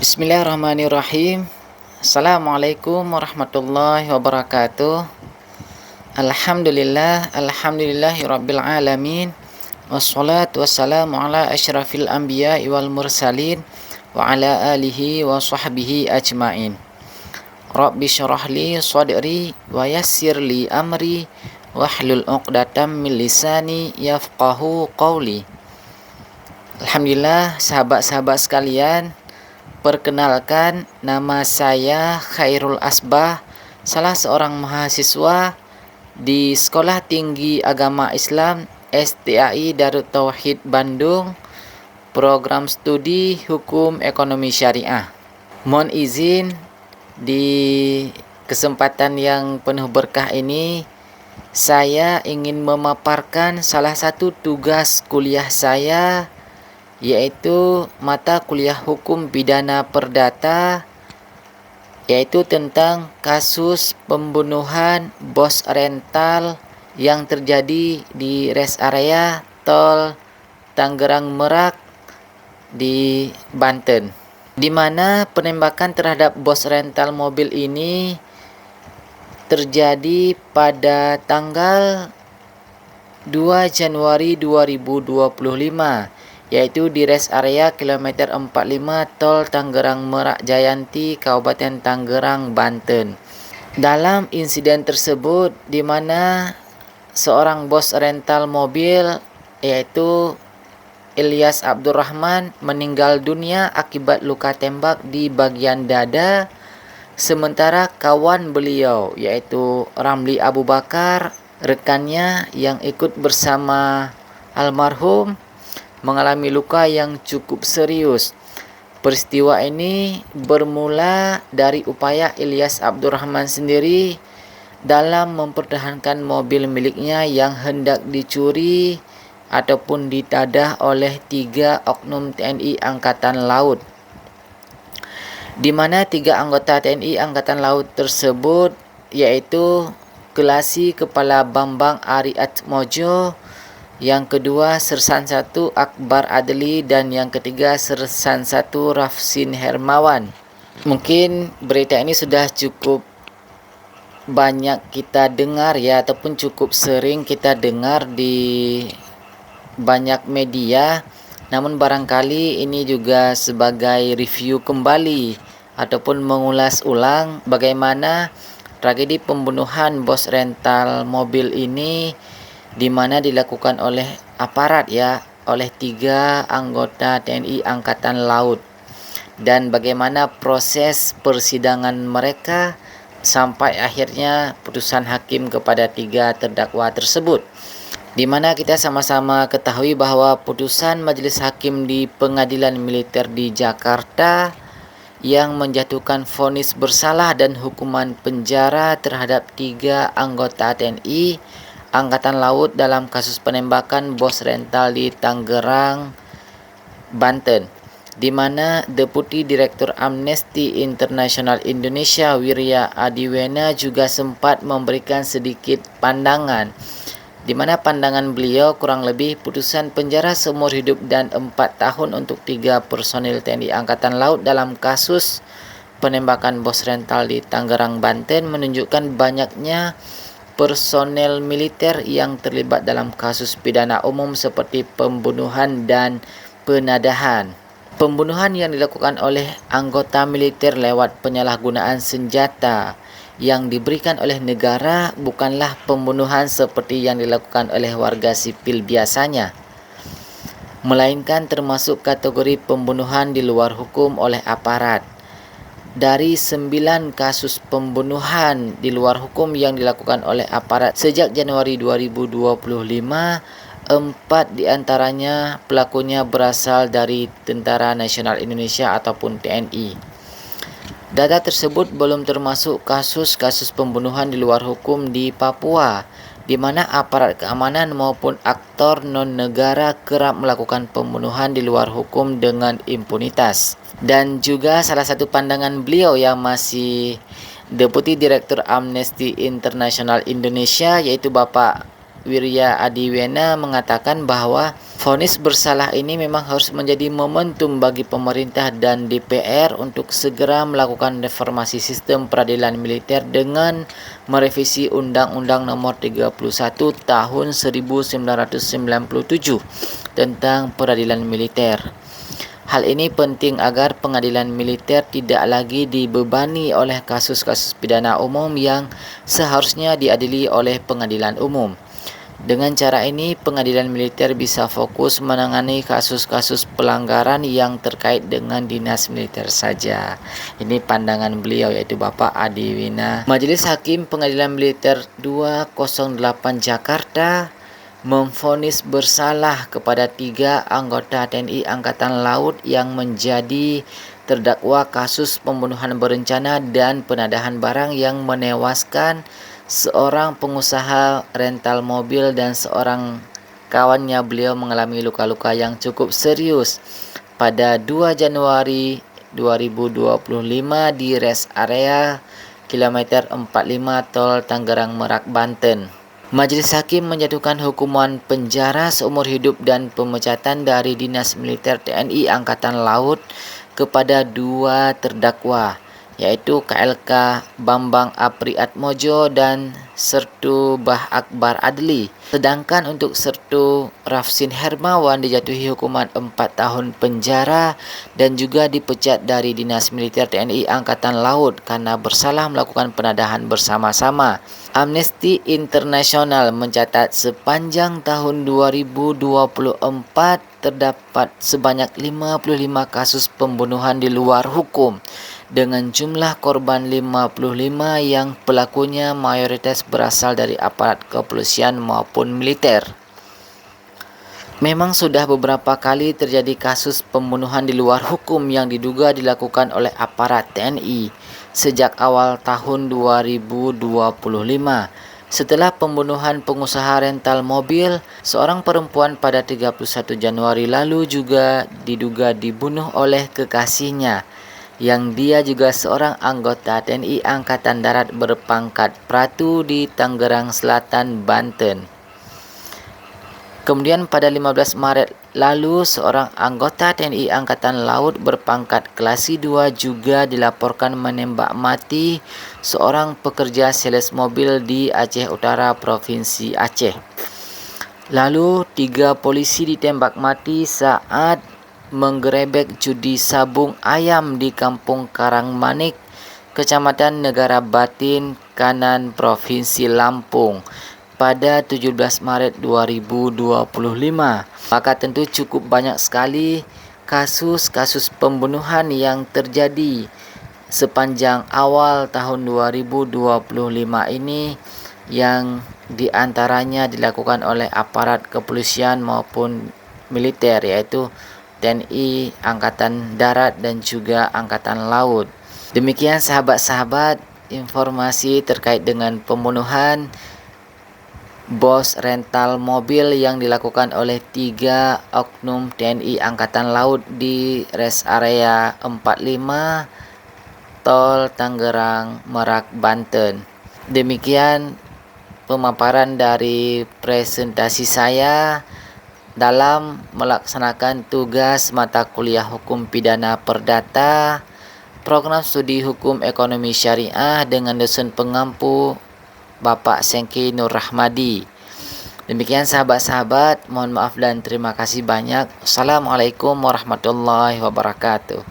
Bismillahirrahmanirrahim. Assalamualaikum warahmatullahi wabarakatuh. Alhamdulillahirabbil alamin. Wassalatu wassalamu ala asyrafil anbiya'i wal mursalin wa ala alihi wa sahbihi ajmain. Rabbi syrah li sadri wa yassir li amri wahlul 'uqdatam min lisani yafqahu qawli. Alhamdulillah, sahabat-sahabat sekalian, perkenalkan, nama saya Khairul Asbah, salah seorang mahasiswa di Sekolah Tinggi Agama Islam STAI Darut Tauhid Bandung, program studi Hukum Ekonomi Syariah. Mohon izin di kesempatan yang penuh berkah ini, saya ingin memaparkan salah satu tugas kuliah saya, yaitu mata kuliah Hukum Pidana Perdata, yaitu tentang kasus pembunuhan bos rental yang terjadi di rest area tol Tangerang Merak di Banten, di mana penembakan terhadap bos rental mobil ini terjadi pada tanggal 2 Januari 2025, yaitu di rest area kilometer 45 tol Tangerang Merak Jayanti, Kabupaten Tangerang, Banten. Dalam insiden tersebut, di mana seorang bos rental mobil, yaitu Ilyas Abdurrahman, meninggal dunia akibat luka tembak di bagian dada, sementara kawan beliau, yaitu Ramli Abu Bakar, rekannya yang ikut bersama almarhum, mengalami luka yang cukup serius. Peristiwa ini bermula dari upaya Ilyas Abdurrahman sendiri dalam mempertahankan mobil miliknya yang hendak dicuri ataupun ditadah oleh 3 oknum TNI Angkatan Laut, di mana 3 anggota TNI Angkatan Laut tersebut, yaitu Kelasi Kepala Bambang Ariatmojo, yang kedua Sersan 1 Akbar Adli, dan yang ketiga Sersan 1 Rafsin Hermawan. Mungkin berita ini sudah cukup banyak kita dengar ya, ataupun cukup sering kita dengar di banyak media. Namun barangkali ini juga sebagai review kembali ataupun mengulas ulang bagaimana tragedi pembunuhan bos rental mobil ini, di mana dilakukan oleh aparat ya, oleh 3 anggota TNI Angkatan Laut, dan bagaimana proses persidangan mereka sampai akhirnya putusan hakim kepada 3 terdakwa tersebut, di mana kita sama-sama ketahui bahwa putusan majelis hakim di Pengadilan Militer di Jakarta yang menjatuhkan vonis bersalah dan hukuman penjara terhadap 3 anggota TNI Angkatan Laut dalam kasus penembakan bos rental di Tangerang, Banten, di mana Deputi Direktur Amnesty International Indonesia Wirya Adiwena juga sempat memberikan sedikit pandangan, di mana pandangan beliau kurang lebih putusan penjara seumur hidup dan 4 tahun untuk 3 personil TNI Angkatan Laut dalam kasus penembakan bos rental di Tangerang, Banten menunjukkan banyaknya personel militer yang terlibat dalam kasus pidana umum seperti pembunuhan dan penadahan. Pembunuhan yang dilakukan oleh anggota militer lewat penyalahgunaan senjata yang diberikan oleh negara bukanlah pembunuhan seperti yang dilakukan oleh warga sipil biasanya, melainkan termasuk kategori pembunuhan di luar hukum oleh aparat. Dari 9 kasus pembunuhan di luar hukum yang dilakukan oleh aparat sejak Januari 2025, 4 diantaranya pelakunya berasal dari Tentara Nasional Indonesia ataupun TNI. Data tersebut belum termasuk kasus-kasus pembunuhan di luar hukum di Papua, di mana aparat keamanan maupun aktor non-negara kerap melakukan pembunuhan di luar hukum dengan impunitas. Dan juga salah satu pandangan beliau yang masih Deputi Direktur Amnesty International Indonesia, yaitu Bapak Wirya Adiwena, mengatakan bahwa Vonis bersalah ini memang harus menjadi momentum bagi pemerintah dan DPR untuk segera melakukan reformasi sistem peradilan militer dengan merevisi Undang-Undang Nomor 31 Tahun 1997 tentang peradilan militer. Hal ini penting agar pengadilan militer tidak lagi dibebani oleh kasus-kasus pidana umum yang seharusnya diadili oleh pengadilan umum. Dengan cara ini, pengadilan militer bisa fokus menangani kasus-kasus pelanggaran yang terkait dengan dinas militer saja. Ini pandangan beliau, yaitu Bapak Adi Wina. Majelis Hakim Pengadilan Militer 208 Jakarta memvonis bersalah kepada 3 anggota TNI Angkatan Laut yang menjadi terdakwa kasus pembunuhan berencana dan penadahan barang yang menewaskan seorang pengusaha rental mobil dan seorang kawannya. Beliau mengalami luka-luka yang cukup serius pada 2 Januari 2025 di rest area kilometer 45 Tol Tangerang Merak, Banten. Majelis Hakim menjatuhkan hukuman penjara seumur hidup dan pemecatan dari Dinas Militer TNI Angkatan Laut kepada 2 terdakwa, yaitu KLK Bambang Apriatmojo dan Sertu Bah Akbar Adli. Sedangkan untuk Sertu Rafsin Hermawan dijatuhi hukuman 4 tahun penjara dan juga dipecat dari Dinas Militer TNI Angkatan Laut karena bersalah melakukan penadahan bersama-sama. Amnesty International mencatat sepanjang tahun 2024 terdapat sebanyak 55 kasus pembunuhan di luar hukum dengan jumlah korban 55 yang pelakunya mayoritas berasal dari aparat kepolisian maupun militer. Memang sudah beberapa kali terjadi kasus pembunuhan di luar hukum yang diduga dilakukan oleh aparat TNI sejak awal tahun 2025. Setelah pembunuhan pengusaha rental mobil, seorang perempuan pada 31 Januari lalu juga diduga dibunuh oleh kekasihnya, yang dia juga seorang anggota TNI Angkatan Darat berpangkat Pratu di Tangerang Selatan, Banten. Kemudian pada 15 Maret lalu, seorang anggota TNI Angkatan Laut berpangkat Klasi 2 juga dilaporkan menembak mati seorang pekerja sales mobil di Aceh Utara, Provinsi Aceh. Lalu 3 polisi ditembak mati saat menggerebek judi sabung ayam di Kampung Karangmanik, Kecamatan Negara Batin, Kanan, Provinsi Lampung pada 17 Maret 2025. Maka tentu cukup banyak sekali kasus-kasus pembunuhan yang terjadi sepanjang awal tahun 2025 ini, yang diantaranya dilakukan oleh aparat kepolisian maupun militer, yaitu TNI Angkatan Darat dan juga Angkatan Laut. Demikian sahabat-sahabat informasi terkait dengan pembunuhan bos rental mobil yang dilakukan oleh 3 oknum TNI Angkatan Laut di rest area 45 Tol Tangerang Merak, Banten. Demikian pemaparan dari presentasi saya dalam melaksanakan tugas mata kuliah Hukum Pidana Perdata Program Studi Hukum Ekonomi Syariah dengan dosen pengampu Bapak Sengki Nur Rahmadi. Demikian sahabat-sahabat, mohon maaf dan terima kasih banyak. Assalamualaikum warahmatullahi wabarakatuh.